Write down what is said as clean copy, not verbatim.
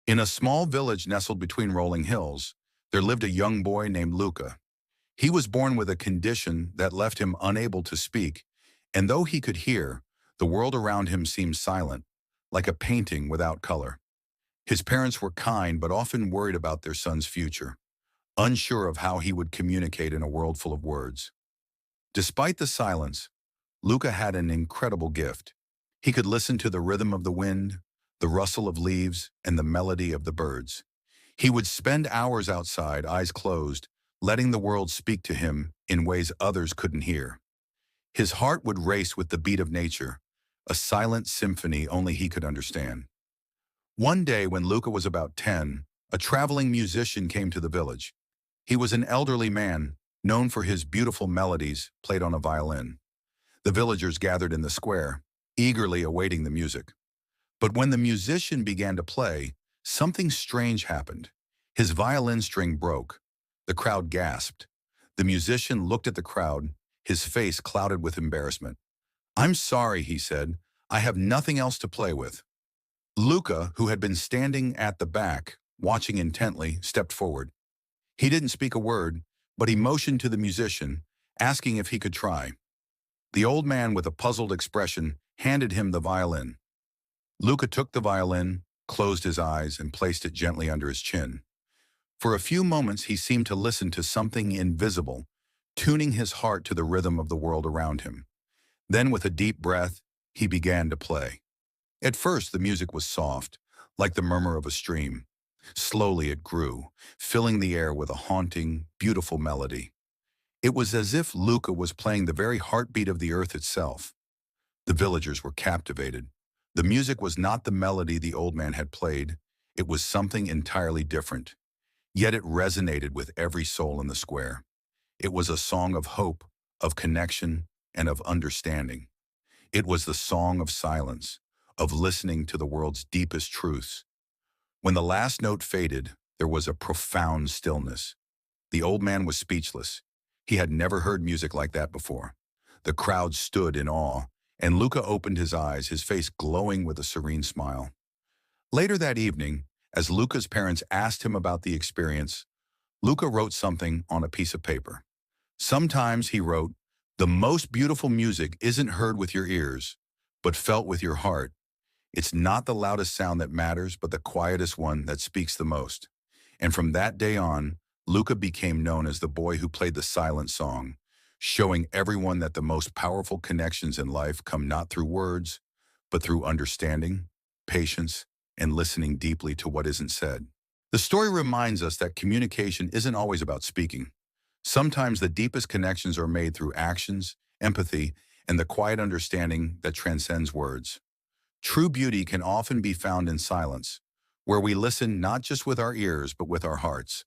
In a small village nestled between rolling hills, there lived a young boy named Luca. He was born with a condition that left him unable to speak, and though he could hear, the world around him seemed silent, like a painting without color. His parents were kind but often worried about their son's future, unsure of how he would communicate in a world full of words. Despite the silence, Luca had an incredible gift. He could listen to the rhythm of the wind, the rustle of leaves, and the melody of the birds. He would spend hours outside, eyes closed, letting the world speak to him in ways others couldn't hear. His heart would race with the beat of nature, a silent symphony only he could understand. One day when Luca was about 10, a traveling musician came to the village. He was an elderly man, known for his beautiful melodies played on a violin. The villagers gathered in the square, eagerly awaiting the music. But when the musician began to play, something strange happened. His violin string broke. The crowd gasped. The musician looked at the crowd, his face clouded with embarrassment. "I'm sorry," he said. "I have nothing else to play with." Luca, who had been standing at the back, watching intently, stepped forward. He didn't speak a word, but he motioned to the musician, asking if he could try. The old man, with a puzzled expression, handed him the violin. Luca took the violin, closed his eyes, and placed it gently under his chin. For a few moments he seemed to listen to something invisible, tuning his heart to the rhythm of the world around him. Then, with a deep breath, he began to play. At first, the music was soft, like the murmur of a stream. Slowly it grew, filling the air with a haunting, beautiful melody. It was as if Luca was playing the very heartbeat of the earth itself. The villagers were captivated. The music was not the melody the old man had played. It was something entirely different. Yet it resonated with every soul in the square. It was a song of hope, of connection, and of understanding. It was the song of silence, of listening to the world's deepest truths. When the last note faded, there was a profound stillness. The old man was speechless. He had never heard music like that before. The crowd stood in awe, and Luca opened his eyes, his face glowing with a serene smile. Later that evening, as Luca's parents asked him about the experience, Luca wrote something on a piece of paper. Sometimes, he wrote, "The most beautiful music isn't heard with your ears, but felt with your heart. It's not the loudest sound that matters, but the quietest one that speaks the most." And from that day on, Luca became known as the boy who played the silent song, showing everyone that the most powerful connections in life come not through words, but through understanding, patience, and listening deeply to what isn't said. The story reminds us that communication isn't always about speaking. Sometimes the deepest connections are made through actions, empathy, and the quiet understanding that transcends words. True beauty can often be found in silence, where we listen not just with our ears but with our hearts.